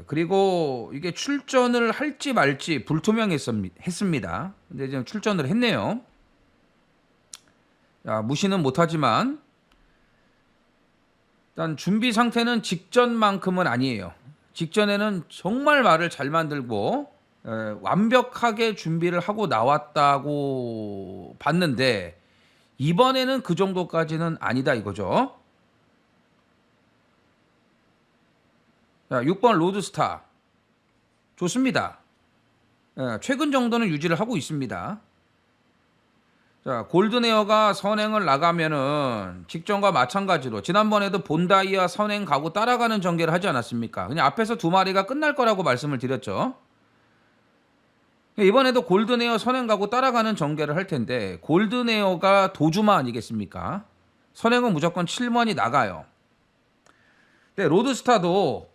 그리고 이게 출전을 할지 말지 불투명했습니다. 근데 지금 출전을 했네요. 자, 무시는 못하지만 일단 준비 상태는 직전만큼은 아니에요. 직전에는 정말 말을 잘 만들고 완벽하게 준비를 하고 나왔다고 봤는데 이번에는 그 정도까지는 아니다 이거죠. 자, 6번 로드스타 좋습니다. 최근 정도는 유지를 하고 있습니다. 자, 골든에어가 선행을 나가면은 직전과 마찬가지로 지난번에도 본다이아 선행 가고 따라가는 전개를 하지 않았습니까? 그냥 앞에서 두 마리가 끝날 거라고 말씀을 드렸죠. 이번에도 골든에어 선행 가고 따라가는 전개를 할 텐데 골든에어가 도주마 아니겠습니까? 선행은 무조건 7번이 나가요. 근데 로드스타도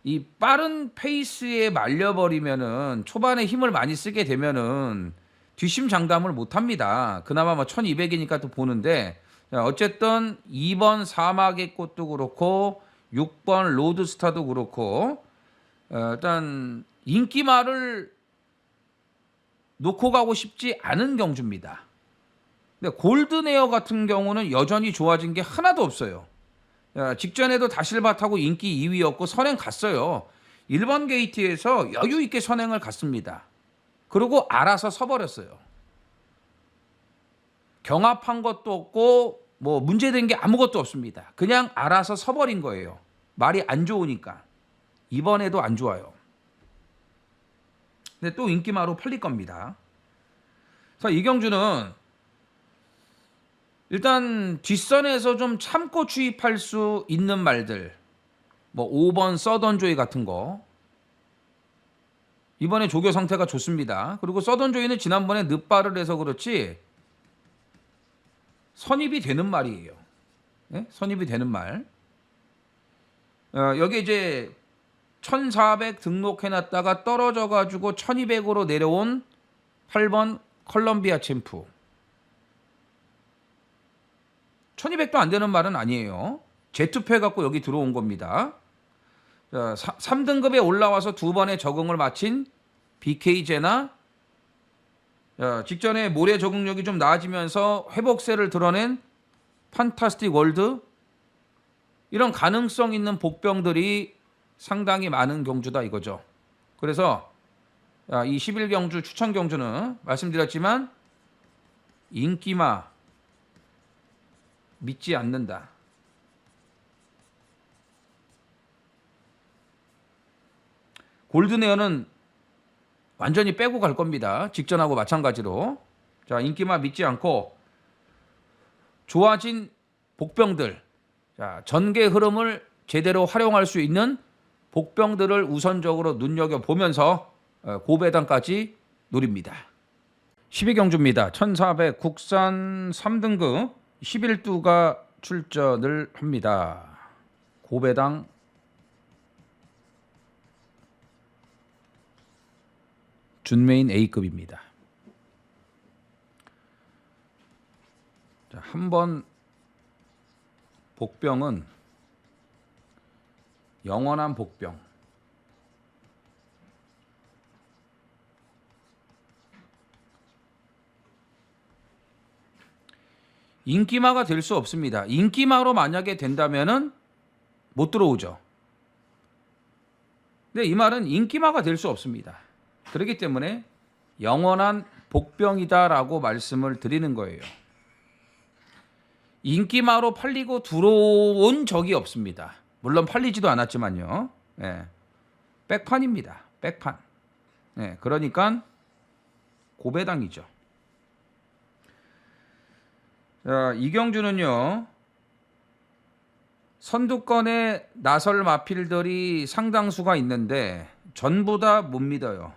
이 빠른 페이스에 말려버리면은 초반에 힘을 많이 쓰게 되면은 뒷심 장담을 못합니다. 그나마 뭐 1200이니까 또 보는데 어쨌든 2번 사막의 꽃도 그렇고 6번 로드스타도 그렇고 일단 인기말을 놓고 가고 싶지 않은 경주입니다. 근데 골든에어 같은 경우는 여전히 좋아진 게 하나도 없어요. 직전에도 다실바 타고 인기 2위였고 선행 갔어요. 1번 게이트에서 여유 있게 선행을 갔습니다. 그리고 알아서 서버렸어요. 경합한 것도 없고 뭐 문제된 게 아무것도 없습니다. 그냥 알아서 서버린 거예요. 말이 안 좋으니까. 이번에도 안 좋아요. 근데 또 인기마로 팔릴 겁니다. 그래서 이 경주는 일단 뒷선에서 좀 참고 주입할 수 있는 말들, 뭐 5번 서던조이 같은 거 이번에 조교 상태가 좋습니다. 그리고 서던조이는 지난번에 늦발을 해서 그렇지 선입이 되는 말이에요. 네? 선입이 되는 말. 여기 이제 1400 등록해놨다가 떨어져가지고 1200으로 내려온 8번 컬럼비아 챔프. 1200도 안 되는 말은 아니에요. 재투표 해갖고 여기 들어온 겁니다. 자, 3등급에 올라와서 두 번의 적응을 마친 BK제나 직전에 모래 적응력이 좀 나아지면서 회복세를 드러낸 판타스틱 월드 이런 가능성 있는 복병들이 상당히 많은 경주다 이거죠. 그래서 이 11경주 추천 경주는 말씀드렸지만 인기마 믿지 않는다. 골든에어는 완전히 빼고 갈 겁니다. 직전하고 마찬가지로. 자, 인기마 믿지 않고 좋아진 복병들, 자, 전개 흐름을 제대로 활용할 수 있는 복병들을 우선적으로 눈여겨보면서 고배당까지 노립니다. 12경주입니다. 1400 국산 3등급 11두가 출전을 합니다. 고배당 준메인 A급입니다. 자, 한번 복병은 영원한 복병. 인기마가 될 수 없습니다. 인기마로 만약에 된다면은 못 들어오죠. 근데 이 말은 인기마가 될 수 없습니다. 그렇기 때문에 영원한 복병이다라고 말씀을 드리는 거예요. 인기마로 팔리고 들어온 적이 없습니다. 물론 팔리지도 않았지만요. 예. 백판입니다. 백판. 예. 그러니까 고배당이죠. 자, 이경주는요. 선두권에 나설 마필들이 상당수가 있는데 전부 다 못 믿어요.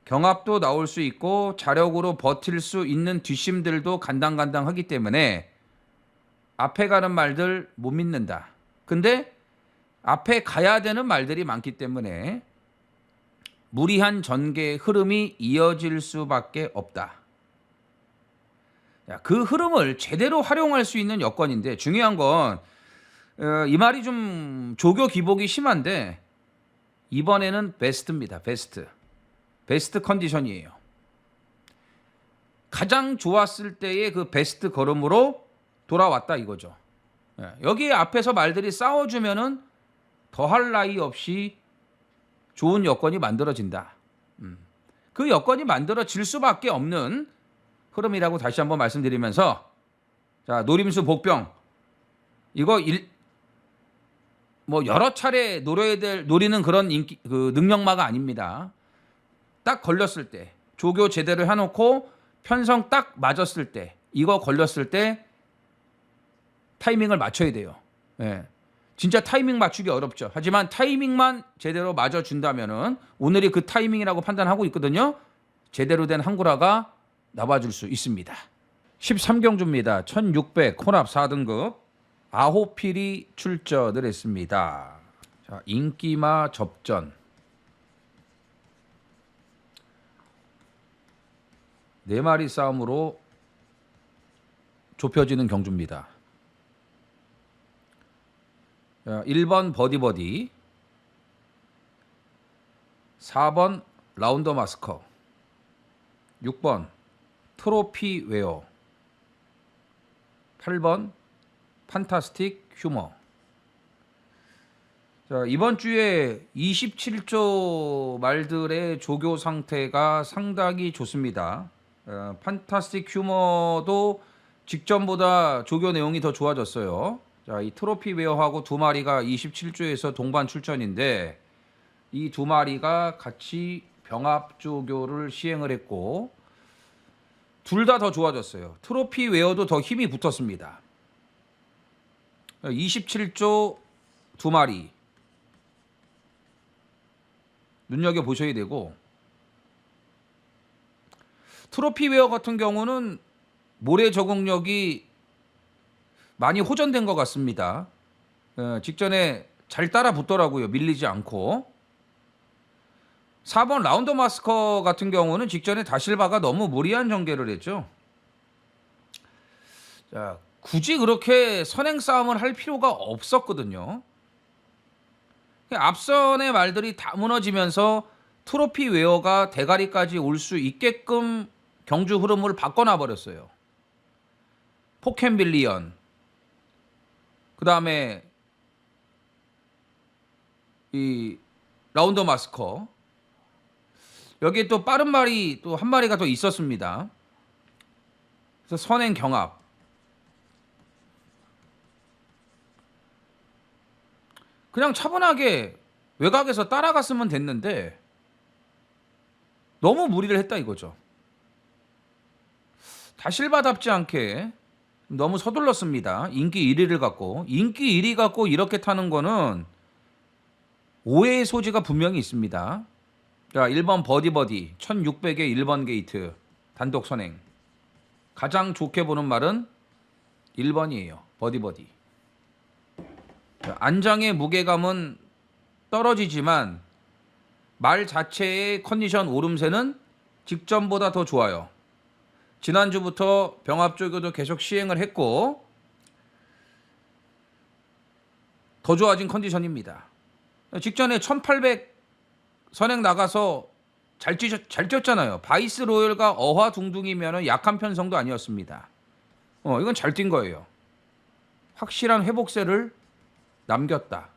경합도 나올 수 있고 자력으로 버틸 수 있는 뒷심들도 간당간당하기 때문에 앞에 가는 말들 못 믿는다. 근데 앞에 가야 되는 말들이 많기 때문에 무리한 전개의 흐름이 이어질 수밖에 없다. 그 흐름을 제대로 활용할 수 있는 여건인데 중요한 건 이 말이 좀 조교 기복이 심한데 이번에는 베스트입니다. 베스트 컨디션이에요. 가장 좋았을 때의 그 베스트 걸음으로 돌아왔다 이거죠. 여기 앞에서 말들이 싸워주면은 더할 나위 없이 좋은 여건이 만들어진다. 그 여건이 만들어질 수밖에 없는 흐름이라고 다시 한번 말씀드리면서 자, 노림수 복병 이거 뭐 여러 차례 노리는 그런 그 능력마가 아닙니다. 딱 걸렸을 때 조교 제대로 해놓고 편성 딱 맞았을 때 이거 걸렸을 때 타이밍을 맞춰야 돼요. 예. 진짜 타이밍 맞추기 어렵죠. 하지만 타이밍만 제대로 맞아준다면은 오늘이 그 타이밍이라고 판단하고 있거든요. 제대로 된 항구라가 나와줄 수 있습니다. 13경주입니다. 1600 혼합 4등급 아호필이 출전을 했습니다. 자, 인기마 접전. 네 마리 싸움으로 좁혀지는 경주입니다. 자, 1번 버디버디, 4번 라운더 마스커, 6번 트로피 웨어, 8번 판타스틱 휴머. 자, 이번 주에 27조 말들의 조교 상태가 상당히 좋습니다. 판타스틱 휴머도 직전보다 조교 내용이 더 좋아졌어요. 자, 이 트로피 웨어하고 두 마리가 27조에서 동반 출전인데 이 두 마리가 같이 병합 조교를 시행을 했고 둘 다 더 좋아졌어요. 트로피 웨어도 더 힘이 붙었습니다. 27조 두 마리 눈여겨보셔야 되고 트로피 웨어 같은 경우는 모래 적응력이 많이 호전된 것 같습니다. 직전에 잘 따라 붙더라고요. 밀리지 않고. 4번 라운더 마스커 같은 경우는 직전에 다실바가 너무 무리한 전개를 했죠. 자, 굳이 그렇게 선행 싸움을 할 필요가 없었거든요. 앞선의 말들이 다 무너지면서 트로피 웨어가 대가리까지 올 수 있게끔 경주 흐름을 바꿔놔 버렸어요. 포켄빌리언, 그 다음에 이 라운더 마스커, 여기에 또 빠른 말이 또 한 마리가 더 있었습니다. 그래서 선행 경합. 그냥 차분하게 외곽에서 따라갔으면 됐는데 너무 무리를 했다 이거죠. 다실바답지 않게 너무 서둘렀습니다. 인기 1위를 갖고. 인기 1위 갖고 이렇게 타는 거는 오해의 소지가 분명히 있습니다. 자, 1번 버디버디 1600의 1번 게이트 단독 선행. 가장 좋게 보는 말은 1번이에요. 버디버디. 안장의 무게감은 떨어지지만 말 자체의 컨디션 오름세는 직전보다 더 좋아요. 지난주부터 병합조교도 계속 시행을 했고 더 좋아진 컨디션입니다. 직전에 1800 선행 나가서 잘 뛰었잖아요. 바이스 로열과 어화 둥둥이면 약한 편성도 아니었습니다. 이건 잘 뛴 거예요. 확실한 회복세를 남겼다.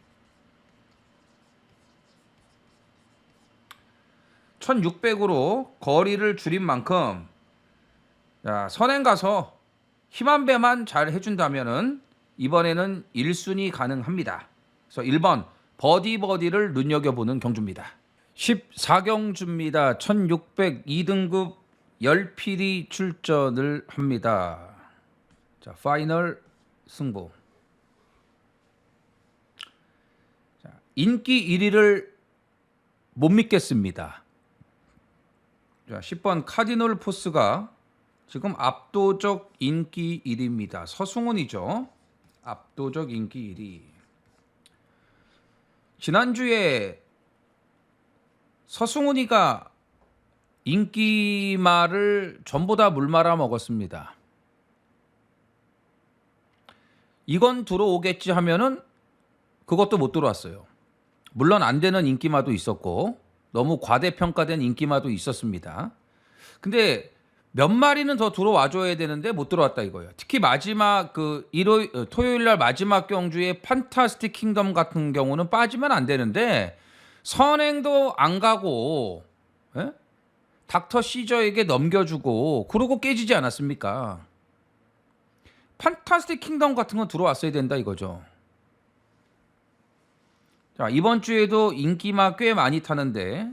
1600으로 거리를 줄인 만큼 선행 가서 힘한 배만 잘 해준다면은 이번에는 1순위 가능합니다. 그래서 1번 버디를 눈여겨보는 경주입니다. 14경주입니다. 1600 2등급 10필이 출전을 합니다. 자, 파이널 승부. 자, 인기 1위를 못 믿겠습니다. 자, 10번 카디널 포스가 지금 압도적 인기 1위입니다. 서승훈이죠. 압도적 인기 1위. 지난주에 서승훈이가 인기말을 전부 다 물 말아 먹었습니다. 이건 들어오겠지 하면은 그것도 못 들어왔어요. 물론 안 되는 인기마도 있었고 너무 과대평가된 인기마도 있었습니다. 근데 몇 마리는 더 들어와줘야 되는데 못 들어왔다 이거예요. 특히 마지막 토요일 날 마지막 경주의 판타스틱 킹덤 같은 경우는 빠지면 안 되는데 선행도 안 가고 닥터 시저에게 넘겨주고 그러고 깨지지 않았습니까? 판타스틱 킹덤 같은 건 들어왔어야 된다 이거죠. 자, 이번 주에도 인기마 꽤 많이 타는데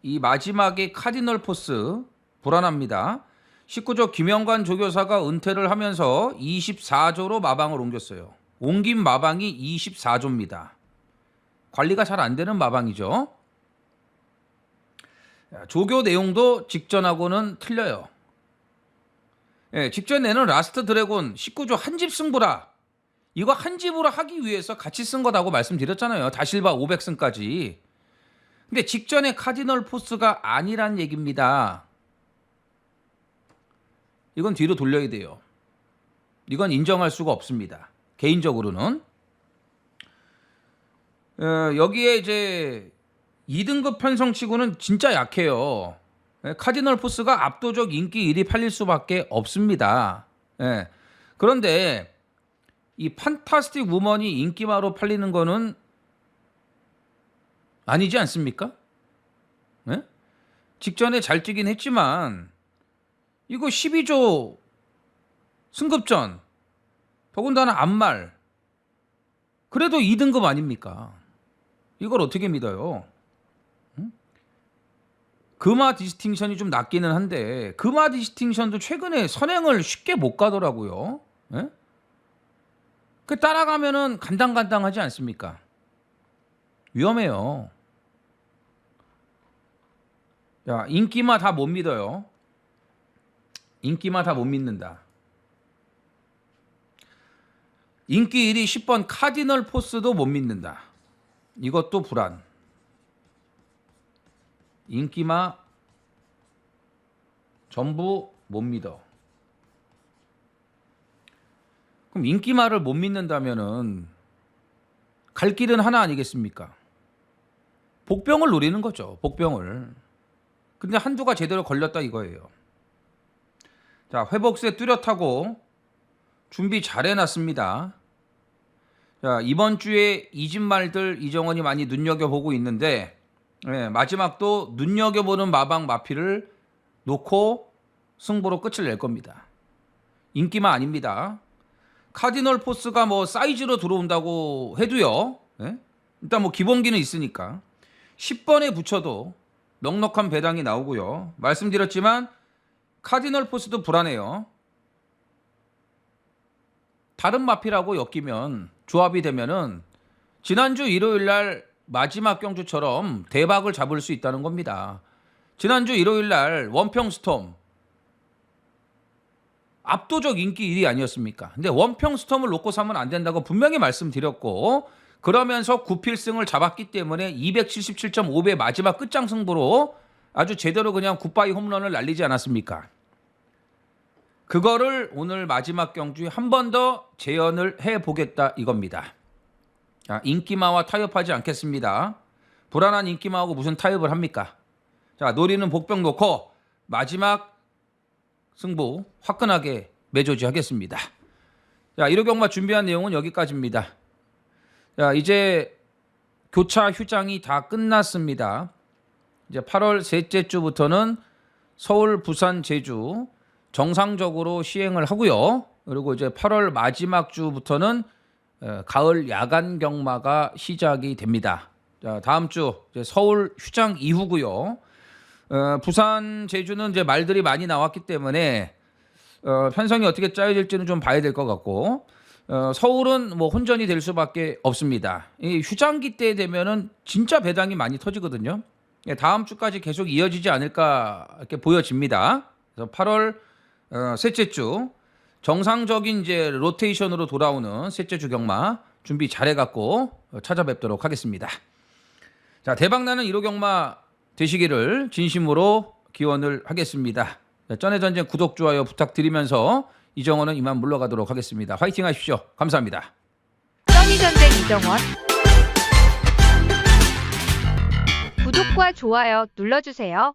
이 마지막에 카디널 포스 불안합니다. 19조 김영관 조교사가 은퇴를 하면서 24조로 마방을 옮겼어요. 옮긴 마방이 24조입니다. 관리가 잘 안 되는 마방이죠. 조교 내용도 직전하고는 틀려요. 직전 내는 라스트 드래곤 19조 한집 승부라. 이거 한 집으로 하기 위해서 같이 쓴 거다고 말씀드렸잖아요. 다실바 500승까지. 근데 직전에 카디널 포스가 아니란 얘기입니다. 이건 뒤로 돌려야 돼요. 이건 인정할 수가 없습니다. 개인적으로는. 여기에 이제 2등급 편성치고는 진짜 약해요. 카디널 포스가 압도적 인기 1위 팔릴 수밖에 없습니다. 그런데 이 판타스틱 우먼이 인기마로 팔리는 거는 아니지 않습니까? 직전에 잘 뛰긴 했지만 이거 12조 승급전 더군다나 앞말 그래도 2등급 아닙니까? 이걸 어떻게 믿어요? 금화 디스팅션이 좀 낮기는 한데 금화 디스팅션도 최근에 선행을 쉽게 못 가더라고요. 그 따라가면은 간당간당하지 않습니까? 위험해요. 야, 인기마 다 못 믿어요. 인기마 다 못 믿는다. 인기 1위 10번 카디널 포스도 못 믿는다. 이것도 불안. 인기마 전부 못 믿어. 그럼 인기마를 못 믿는다면은 갈 길은 하나 아니겠습니까? 복병을 노리는 거죠. 복병을. 근데 한두가 제대로 걸렸다 이거예요. 자, 회복세 뚜렷하고 준비 잘 해놨습니다. 자, 이번 주에 이 집 말들 이정원이 많이 눈여겨보고 있는데 마지막도 눈여겨보는 마방 마피를 놓고 승부로 끝을 낼 겁니다. 인기만 아닙니다. 카디널 포스가 뭐 사이즈로 들어온다고 해도요. 일단 뭐 기본기는 있으니까 10번에 붙여도 넉넉한 배당이 나오고요. 말씀드렸지만 카디널 포스도 불안해요. 다른 마피라고 엮이면 조합이 되면은 지난주 일요일 날 마지막 경주처럼 대박을 잡을 수 있다는 겁니다. 지난주 일요일 날 원평 스톰 압도적 인기 1위 아니었습니까? 근데 원평 스톰을 놓고 사면 안 된다고 분명히 말씀드렸고 그러면서 9필승을 잡았기 때문에 277.5배 마지막 끝장 승부로 아주 제대로 그냥 굿바이 홈런을 날리지 않았습니까? 그거를 오늘 마지막 경주에 한 번 더 재현을 해보겠다 이겁니다. 자, 인기마와 타협하지 않겠습니다. 불안한 인기마하고 무슨 타협을 합니까? 자, 노리는 복병 놓고 마지막 승부 화끈하게 매조지하겠습니다. 자, 1호 경마 준비한 내용은 여기까지입니다. 자, 이제 교차 휴장이 다 끝났습니다. 이제 8월 셋째 주부터는 서울, 부산, 제주 정상적으로 시행을 하고요. 그리고 이제 8월 마지막 주부터는 가을 야간 경마가 시작이 됩니다. 자, 다음 주 이제 서울 휴장 이후고요. 부산, 제주는 이제 말들이 많이 나왔기 때문에 편성이 어떻게 짜여질지는 좀 봐야 될 것 같고, 서울은 뭐 혼전이 될 수밖에 없습니다. 이 휴장기 때 되면은 진짜 배당이 많이 터지거든요. 다음 주까지 계속 이어지지 않을까 이렇게 보여집니다. 그래서 8월 셋째 주 정상적인 이제 로테이션으로 돌아오는 셋째 주 경마 준비 잘해갖고 찾아뵙도록 하겠습니다. 자, 대박나는 1호 경마 되시기를 진심으로 기원을 하겠습니다. 쩐의 전쟁 구독, 좋아요 부탁드리면서 이정원은 이만 물러가도록 하겠습니다. 화이팅 하십시오. 감사합니다. 써니전쟁 이정원. 구독과 좋아요 눌러주세요.